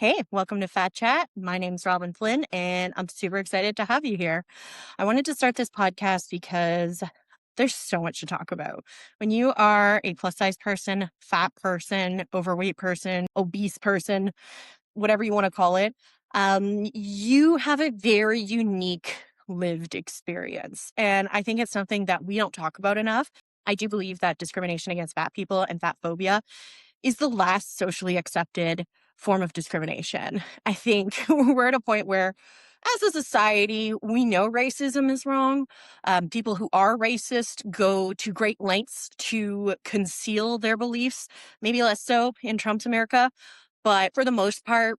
Hey, welcome to Fat Chat. My name's Robyn Flynn, and I'm super excited to have you here. I wanted to start this podcast because there's so much to talk about. When you are a plus size person, fat person, overweight person, obese person, whatever you want to call it, you have a very unique lived experience. And I think it's something that we don't talk about enough. I do believe that discrimination against fat people and fat phobia is the last socially accepted form of discrimination. I think we're at a point where, as a society, we know racism is wrong. People who are racist go to great lengths to conceal their beliefs, maybe less so in Trump's America. But for the most part,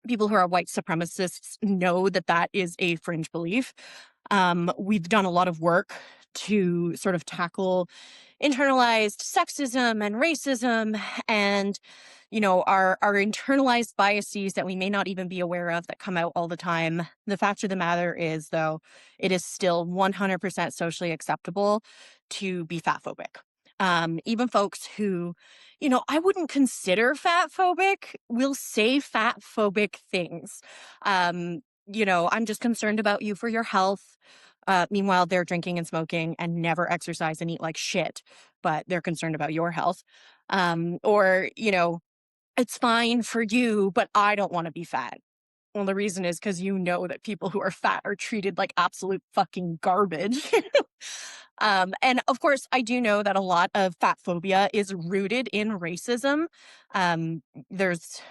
people who are white supremacists know that that is a fringe belief. We've done a lot of work to sort of tackle internalized sexism and racism and our internalized biases that we may not even be aware of that come out all the time. The fact of the matter is, though, it is still 100% socially acceptable to be fat phobic. Even folks who I wouldn't consider fat phobic will say fat phobic things. I'm just concerned about you for your health. Meanwhile, they're drinking and smoking and never exercise and eat like shit, but they're concerned about your health. Or it's fine for you, but I don't want to be fat. Well, the reason is because you know that people who are fat are treated like absolute fucking garbage. And of course, I do know that a lot of fat phobia is rooted in racism. Um, there's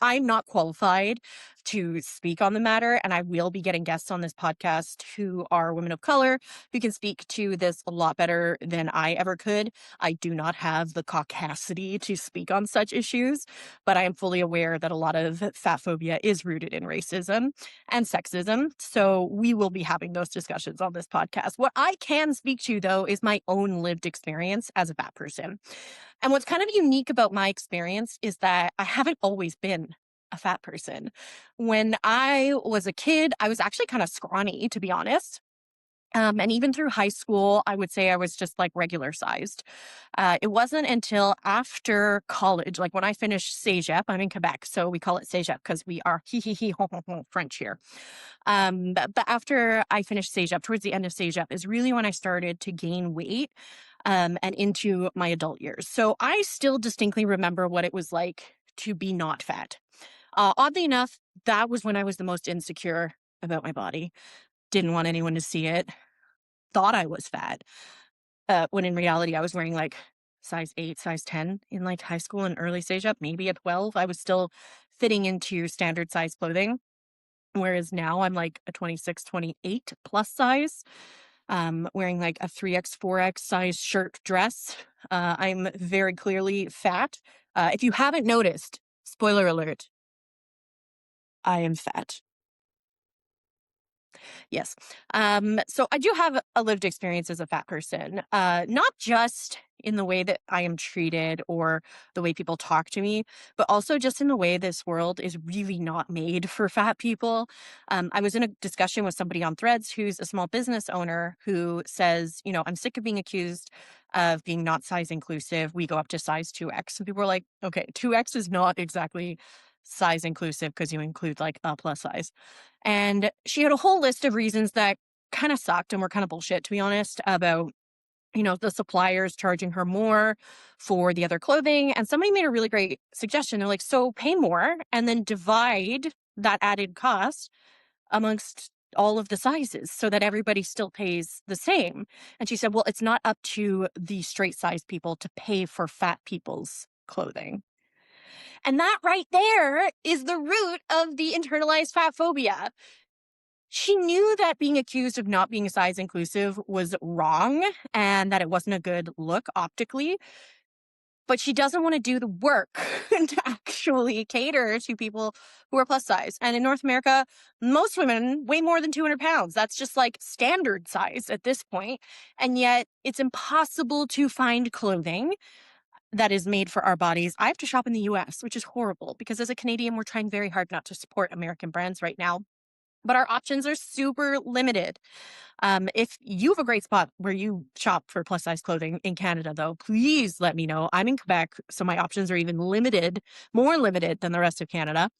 I'm not qualified to speak on the matter, and I will be getting guests on this podcast who are women of color who can speak to this a lot better than I ever could. I do not have the caucasity to speak on such issues, but I am fully aware that a lot of fat phobia is rooted in racism and sexism. So we will be having those discussions on this podcast. What I can speak to, though, is my own lived experience as a fat person. And what's kind of unique about my experience is that I haven't always been a fat person. When I was a kid, I was actually kind of scrawny, to be honest. And even through high school, I would say I was just like regular sized. It wasn't until after college, like when I finished CEGEP, I'm in Quebec, so we call it CEGEP because we are French here. But after I finished CEGEP, towards the end of CEGEP, is really when I started to gain weight and into my adult years. So I still distinctly remember what it was like to be not fat. Oddly enough, that was when I was the most insecure about my body. Didn't want anyone to see it. Thought I was fat. When in reality, I was wearing like size 8, size 10 in like high school and early stage up, maybe at 12. I was still fitting into standard size clothing. Whereas now I'm like a 26, 28 plus size, wearing like a 3X, 4X size shirt dress. I'm very clearly fat. If you haven't noticed, spoiler alert, I am fat. Yes. So I do have a lived experience as a fat person, not just in the way that I am treated or the way people talk to me, but also just in the way this world is really not made for fat people. I was in a discussion with somebody on Threads who's a small business owner who says, I'm sick of being accused of being not size inclusive. We go up to size 2X. And people are like, okay, 2X is not exactly size inclusive because you include like a plus size. And she had a whole list of reasons that kind of sucked and were kind of bullshit, to be honest, about, the suppliers charging her more for the other clothing. And somebody made a really great suggestion. They're like, so pay more and then divide that added cost amongst all of the sizes so that everybody still pays the same. And she said, well, it's not up to the straight size people to pay for fat people's clothing. And that right there is the root of the internalized fat phobia. She knew that being accused of not being size inclusive was wrong and that it wasn't a good look optically, but she doesn't want to do the work to actually cater to people who are plus size. And in North America, most women weigh more than 200 pounds. That's just like standard size at this point. And yet it's impossible to find clothing that is made for our bodies. I have to shop in the US, which is horrible because as a Canadian, we're trying very hard not to support American brands right now. but our options are super limited. If you have a great spot where you shop for plus size clothing in Canada, though, please let me know. I'm in Quebec, so my options are even limited, more limited than the rest of Canada.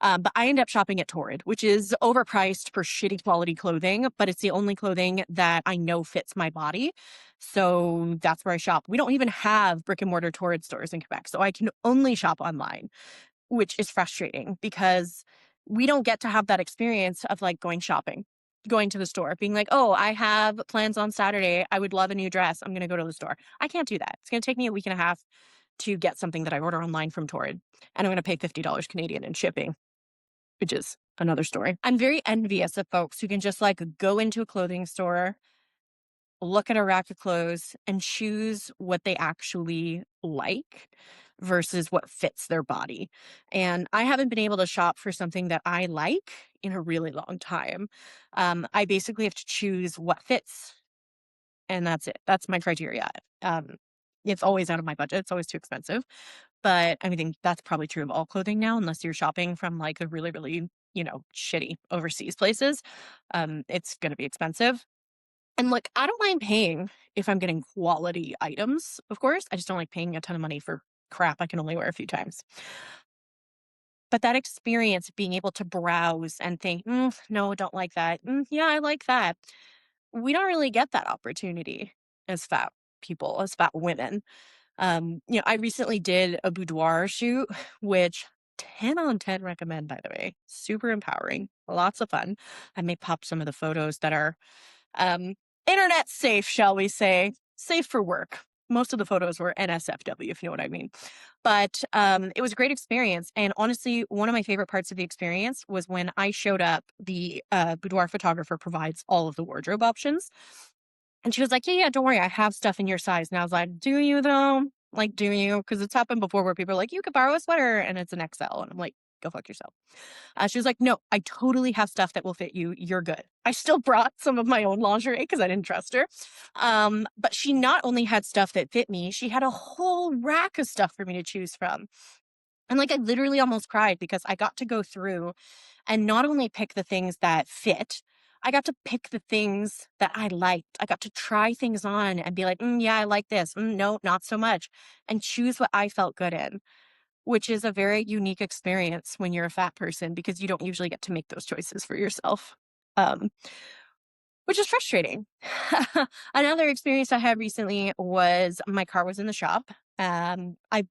But I end up shopping at Torrid, which is overpriced for shitty quality clothing, but it's the only clothing that I know fits my body. So that's where I shop. We don't even have brick and mortar Torrid stores in Quebec, so I can only shop online, which is frustrating because we don't get to have that experience of like going shopping, going to the store, being like, oh, I have plans on Saturday. I would love a new dress. I'm going to go to the store. I can't do that. It's going to take me a week and a half to get something that I order online from Torrid. And I'm going to pay $50 Canadian in shipping, which is another story. I'm very envious of folks who can just like go into a clothing store, look at a rack of clothes and choose what they actually like versus what fits their body. And I haven't been able to shop for something that I like in a really long time. I basically have to choose what fits, and that's it. That's my criteria. Um, it's always out of my budget. It's always too expensive. But I mean, that's probably true of all clothing now, unless you're shopping from like a really, really, shitty overseas places. It's going to be expensive. And look, I don't mind paying if I'm getting quality items, of course. I just don't like paying a ton of money for crap I can only wear a few times. But that experience of being able to browse and think, no, don't like that. Yeah, I like that. We don't really get that opportunity as fat people, as fat women. I recently did a boudoir shoot, which 10 on 10 recommend, by the way. Super empowering, lots of fun. I may pop some of the photos that are um, internet safe, shall we say, safe for work. Most of the photos were NSFW, if you know what I mean. But it was a great experience. And honestly, one of my favorite parts of the experience was when I showed up, the boudoir photographer provides all of the wardrobe options. And she was like, yeah, don't worry, I have stuff in your size. And I was like, do you though? Like, do you? Because it's happened before where people are like, you could borrow a sweater and it's an XL. And I'm like, go fuck yourself. She was like, no, I totally have stuff that will fit you. You're good. I still brought some of my own lingerie because I didn't trust her. But she not only had stuff that fit me, she had a whole rack of stuff for me to choose from. And like, I literally almost cried because I got to go through and not only pick the things that fit, I got to pick the things that I liked. I got to try things on and be like, yeah, I like this. No, not so much. And choose what I felt good in, which is a very unique experience when you're a fat person because you don't usually get to make those choices for yourself. Um, which is frustrating. Another experience I had recently was my car was in the shop. I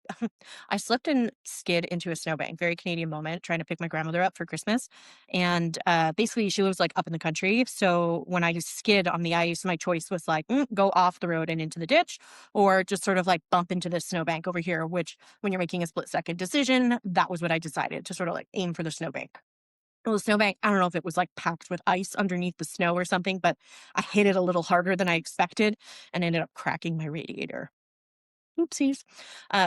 I slipped and skid into a snowbank. Very Canadian moment, trying to pick my grandmother up for Christmas, and basically she lives like up in the country. So when I skid on the ice, my choice was like go off the road and into the ditch, or just sort of like bump into this snowbank over here. Which, when you're making a split second decision, that was what I decided to sort of like aim for the snowbank. Well, the snowbank, I don't know if it was like packed with ice underneath the snow or something, but I hit it a little harder than I expected and ended up cracking my radiator. Oopsies.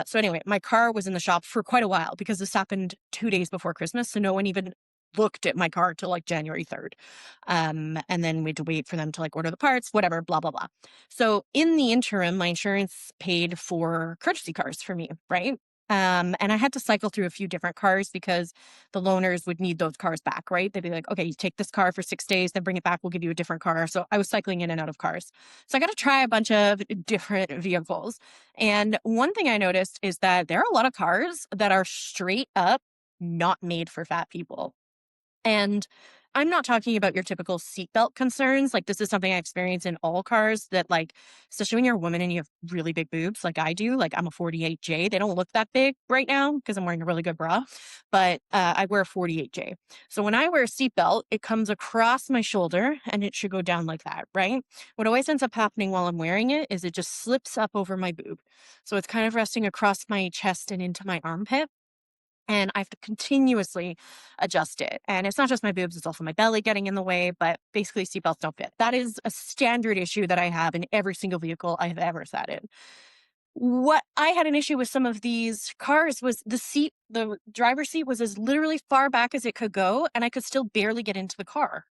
So anyway, my car was in the shop for quite a while because this happened 2 days before Christmas. So no one even looked at my car till like January 3rd. And then we had to wait for them to like order the parts, whatever, blah, blah, blah. So in the interim, my insurance paid for courtesy cars for me, right? And I had to cycle through a few different cars because the loaners would need those cars back, right? They'd be like, okay, you take this car for 6 days, then bring it back, we'll give you a different car. So I was cycling in and out of cars. So I got to try a bunch of different vehicles. And one thing I noticed is that there are a lot of cars that are straight up not made for fat people. And I'm not talking about your typical seatbelt concerns. Like, this is something I experience in all cars that, like, especially when you're a woman and you have really big boobs, like I do. Like, I'm a 48J. They don't look that big right now because I'm wearing a really good bra, but I wear a 48J. So when I wear a seatbelt, it comes across my shoulder and it should go down like that, right? What always ends up happening while I'm wearing it is it just slips up over my boob. So it's kind of resting across my chest and into my armpit. And I have to continuously adjust it. And it's not just my boobs, it's also my belly getting in the way, but basically seatbelts don't fit. That is a standard issue that I have in every single vehicle I have ever sat in. What I had an issue with some of these cars was the driver's seat was as literally far back as it could go, and I could still barely get into the car.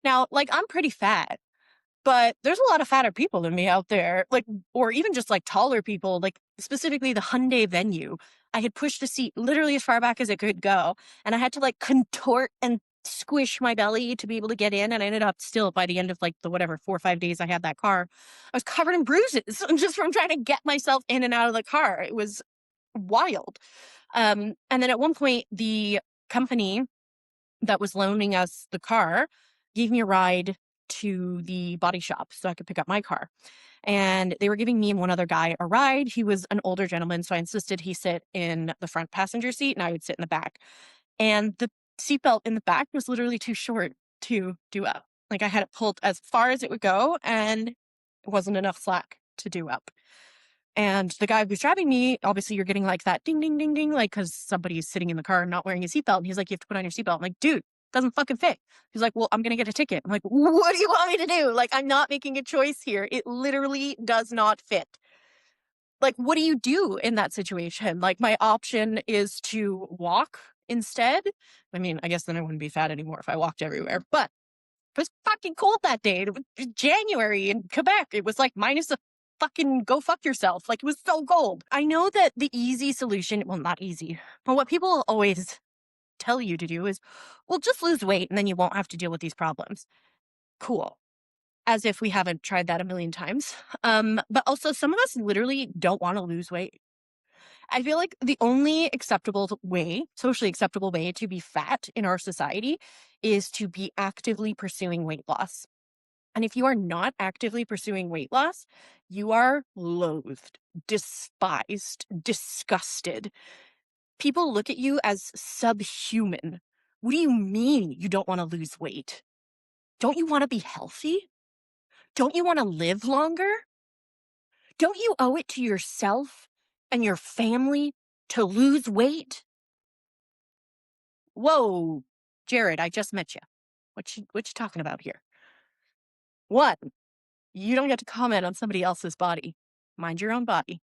Now, like, I'm pretty fat. But there's a lot of fatter people than me out there, like, or even just like taller people, like specifically the Hyundai Venue. I had pushed the seat literally as far back as it could go, and I had to like contort and squish my belly to be able to get in. And I ended up still by the end of like the whatever 4 or 5 days I had that car, I was covered in bruises just from trying to get myself in and out of the car. It was wild. And then at one point, the company that was loaning us the car gave me a ride to the body shop so I could pick up my car. And they were giving me and one other guy a ride. He was an older gentleman, so I insisted he sit in the front passenger seat and I would sit in the back. And the seatbelt in the back was literally too short to do up. Like I had it pulled as far as it would go, and it wasn't enough slack to do up. And the guy who's driving me, obviously, you're getting like that ding, ding, ding, ding, like because somebody's sitting in the car and not wearing a seatbelt. And he's like, you have to put on your seatbelt. I'm like, dude, doesn't fucking fit. He's like, well, I'm going to get a ticket. I'm like, what do you want me to do? Like, I'm not making a choice here. It literally does not fit. Like, what do you do in that situation? Like, my option is to walk instead. I mean, I guess then I wouldn't be fat anymore if I walked everywhere, but it was fucking cold that day. It was January in Quebec. It was like minus a fucking go fuck yourself. Like it was so cold. I know that the easy solution, well, not easy, but what people always tell you to do is, well, just lose weight and then you won't have to deal with these problems. Cool. As if we haven't tried that a million times. But also some of us literally don't want to lose weight. I feel like the only acceptable way, socially acceptable way to be fat in our society is to be actively pursuing weight loss. And if you are not actively pursuing weight loss, you are loathed, despised, disgusted. People look at you as subhuman. What do you mean you don't want to lose weight? Don't you want to be healthy? Don't you want to live longer? Don't you owe it to yourself and your family to lose weight? Whoa, Jared, I just met you. What you talking about here? One, you don't get to comment on somebody else's body. Mind your own body.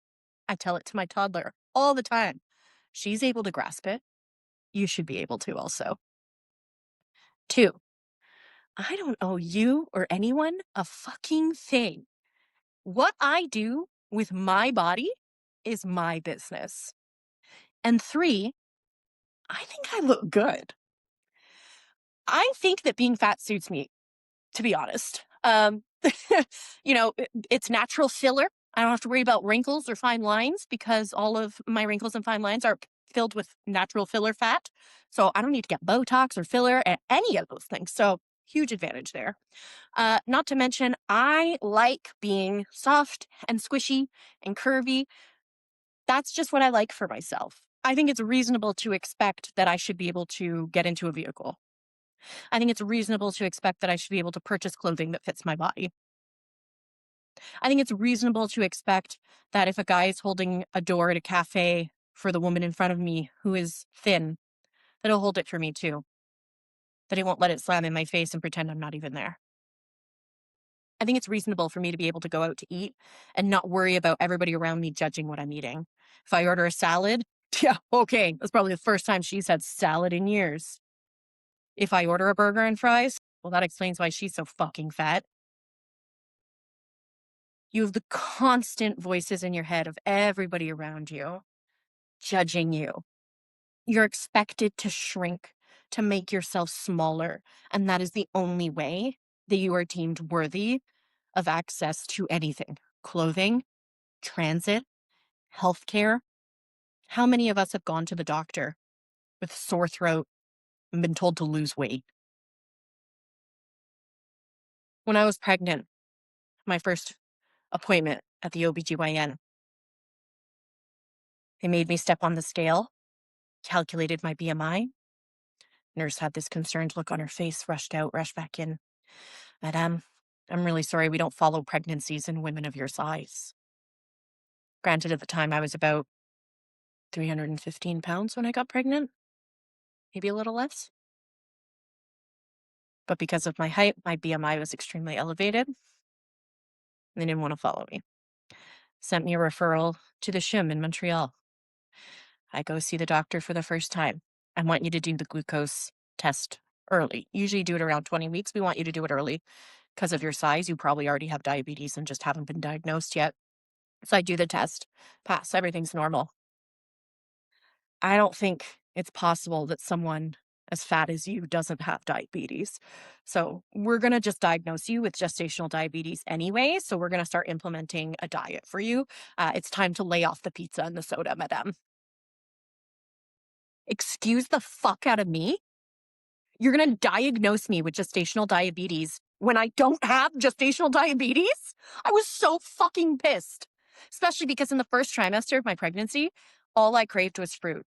I tell it to my toddler all the time. She's able to grasp it. You should be able to also. Two, I don't owe you or anyone a fucking thing. What I do with my body is my business. And three, I think I look good. I think that being fat suits me, to be honest. It's natural filler. I don't have to worry about wrinkles or fine lines because all of my wrinkles and fine lines are filled with natural filler fat. So I don't need to get Botox or filler and any of those things. So huge advantage there. Not to mention, I like being soft and squishy and curvy. That's just what I like for myself. I think it's reasonable to expect that I should be able to get into a vehicle. I think it's reasonable to expect that I should be able to purchase clothing that fits my body. I think it's reasonable to expect that if a guy is holding a door at a cafe for the woman in front of me who is thin, that he'll hold it for me too. That he won't let it slam in my face and pretend I'm not even there. I think it's reasonable for me to be able to go out to eat and not worry about everybody around me judging what I'm eating. If I order a salad, yeah, okay, that's probably the first time she's had salad in years. If I order a burger and fries, well, that explains why she's so fucking fat. You have the constant voices in your head of everybody around you judging you. You're expected to shrink, to make yourself smaller. And that is the only way that you are deemed worthy of access to anything: clothing, transit, healthcare. How many of us have gone to the doctor with sore throat and been told to lose weight? When I was pregnant, my first appointment at the OBGYN, they made me step on the scale, calculated my BMI. Nurse had this concerned look on her face, rushed out, rushed back in. Madame, I'm really sorry we don't follow pregnancies in women of your size. Granted, at the time I was about 315 pounds when I got pregnant, maybe a little less. But because of my height, my BMI was extremely elevated. They didn't want to follow me. Sent me a referral to the SHIM in Montreal. I go see the doctor for the first time. I want you to do the glucose test early. Usually you do it around 20 weeks. We want you to do it early because of your size. You probably already have diabetes and just haven't been diagnosed yet. So I do the test, pass, everything's normal. I don't think it's possible that someone as fat as you doesn't have diabetes. So we're going to just diagnose you with gestational diabetes anyway. So we're going to start implementing a diet for you. It's time to lay off the pizza and the soda, madame. Excuse the fuck out of me? You're going to diagnose me with gestational diabetes when I don't have gestational diabetes? I was so fucking pissed, especially because in the first trimester of my pregnancy, all I craved was fruit.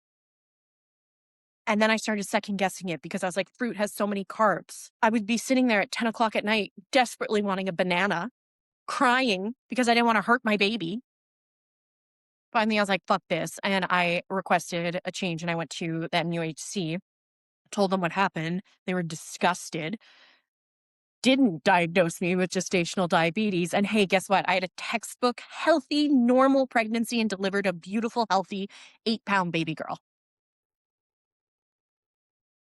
And then I started second guessing it because I was like, fruit has so many carbs. I would be sitting there at 10 o'clock at night, desperately wanting a banana, crying because I didn't want to hurt my baby. Finally, I was like, fuck this. And I requested a change and I went to the MUHC, told them what happened. They were disgusted, didn't diagnose me with gestational diabetes. And hey, guess what? I had a textbook, healthy, normal pregnancy and delivered a beautiful, healthy 8-pound baby girl.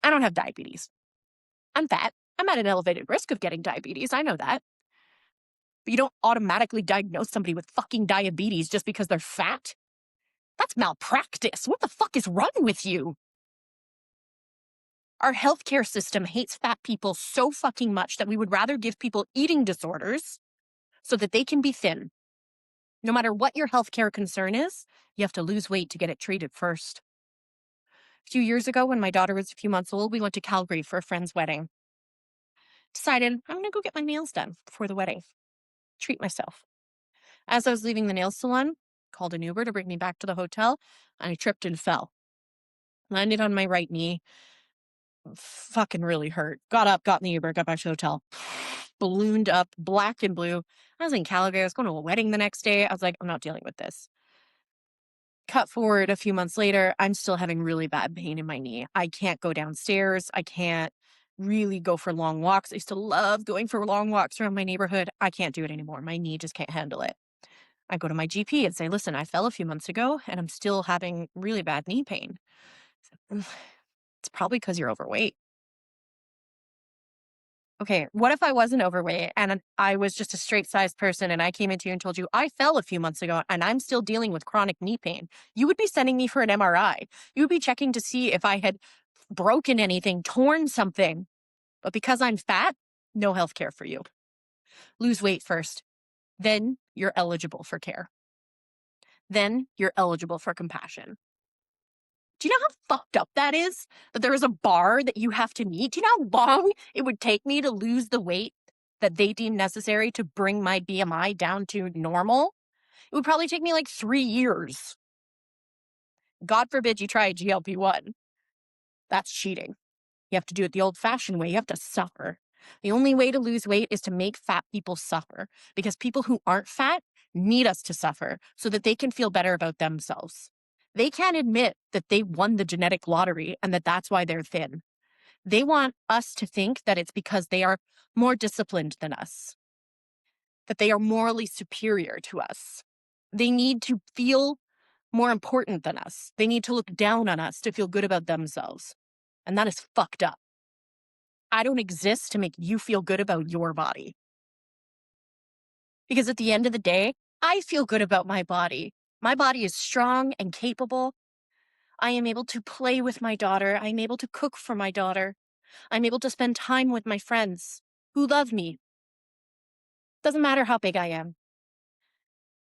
I don't have diabetes. I'm fat. I'm at an elevated risk of getting diabetes. I know that. But you don't automatically diagnose somebody with fucking diabetes just because they're fat. That's malpractice. What the fuck is wrong with you? Our healthcare system hates fat people so fucking much that we would rather give people eating disorders so that they can be thin. No matter what your healthcare concern is, you have to lose weight to get it treated first. A few years ago, when my daughter was a few months old, we went to Calgary for a friend's wedding. Decided I'm going to go get my nails done before the wedding. Treat myself. As I was leaving the nail salon, called an Uber to bring me back to the hotel, and I tripped and fell. Landed on my right knee. Fucking really hurt. Got up, got in the Uber, got back to the hotel. Ballooned up, black and blue. I was in Calgary. I was going to a wedding the next day. I was like, I'm not dealing with this. Cut forward a few months later, I'm still having really bad pain in my knee. I can't go downstairs. I can't really go for long walks. I used to love going for long walks around my neighborhood. I can't do it anymore. My knee just can't handle it. I go to my GP and say, listen, I fell a few months ago and I'm still having really bad knee pain. It's probably because you're overweight. Okay, what if I wasn't overweight and I was just a straight sized person and I came into you and told you I fell a few months ago and I'm still dealing with chronic knee pain? You would be sending me for an MRI. You would be checking to see if I had broken anything, torn something. But because I'm fat, no health care for you. Lose weight first. Then you're eligible for care. Then you're eligible for compassion. Do you know how fucked up that is? That there is a bar that you have to meet? Do you know how long it would take me to lose the weight that they deem necessary to bring my BMI down to normal? It would probably take me like 3 years. God forbid you try a GLP-1. That's cheating. You have to do it the old-fashioned way. You have to suffer. The only way to lose weight is to make fat people suffer, because people who aren't fat need us to suffer so that they can feel better about themselves. They can't admit that they won the genetic lottery and that that's why they're thin. They want us to think that it's because they are more disciplined than us, that they are morally superior to us. They need to feel more important than us. They need to look down on us to feel good about themselves. And that is fucked up. I don't exist to make you feel good about your body. Because at the end of the day, I feel good about my body. My body is strong and capable. I am able to play with my daughter. I'm able to cook for my daughter. I'm able to spend time with my friends who love me. Doesn't matter how big I am.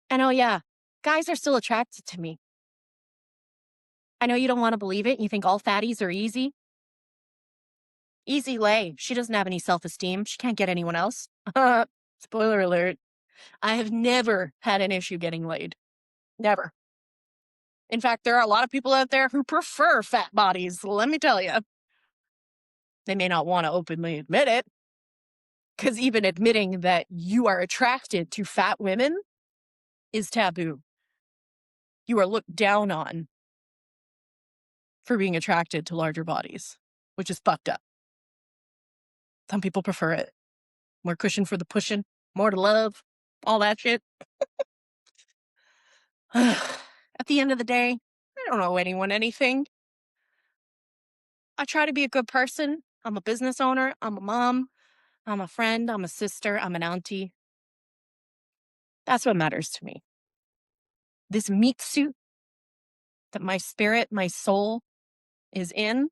And oh yeah, guys are still attracted to me. I know you don't want to believe it. You think all fatties are easy. Easy lay. She doesn't have any self-esteem. She can't get anyone else. Spoiler alert. I have never had an issue getting laid. Never. In fact, there are a lot of people out there who prefer fat bodies, let me tell you. They may not want to openly admit it, because even admitting that you are attracted to fat women is taboo. You are looked down on for being attracted to larger bodies, which is fucked up. Some people prefer it. More cushion for the pushing, more to love, all that shit. At the end of the day, I don't owe anyone anything. I try to be a good person. I'm a business owner. I'm a mom. I'm a friend. I'm a sister. I'm an auntie. That's what matters to me. This meat suit that my spirit, my soul is in,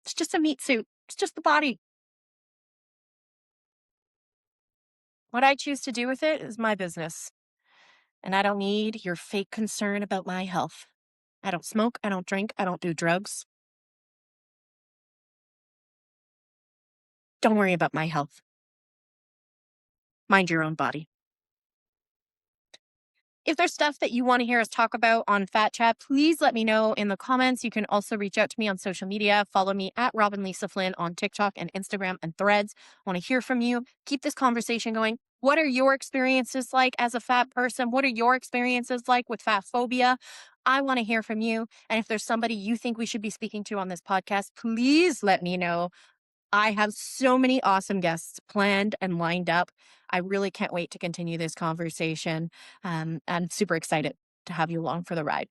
It's just a meat suit. It's just the body. What I choose to do with it is my business. And I don't need your fake concern about my health. I don't smoke. I don't drink. I don't do drugs. Don't worry about my health. Mind your own body. If there's stuff that you want to hear us talk about on Fat Chat, please let me know in the comments. You can also reach out to me on social media. Follow me at Robyn Lisa Flynn on TikTok and Instagram and Threads. I want to hear from you. Keep this conversation going. What are your experiences like as a fat person? What are your experiences like with fat phobia? I want to hear from you. And if there's somebody you think we should be speaking to on this podcast, please let me know. I have so many awesome guests planned and lined up. I really can't wait to continue this conversation. I'm super excited to have you along for the ride.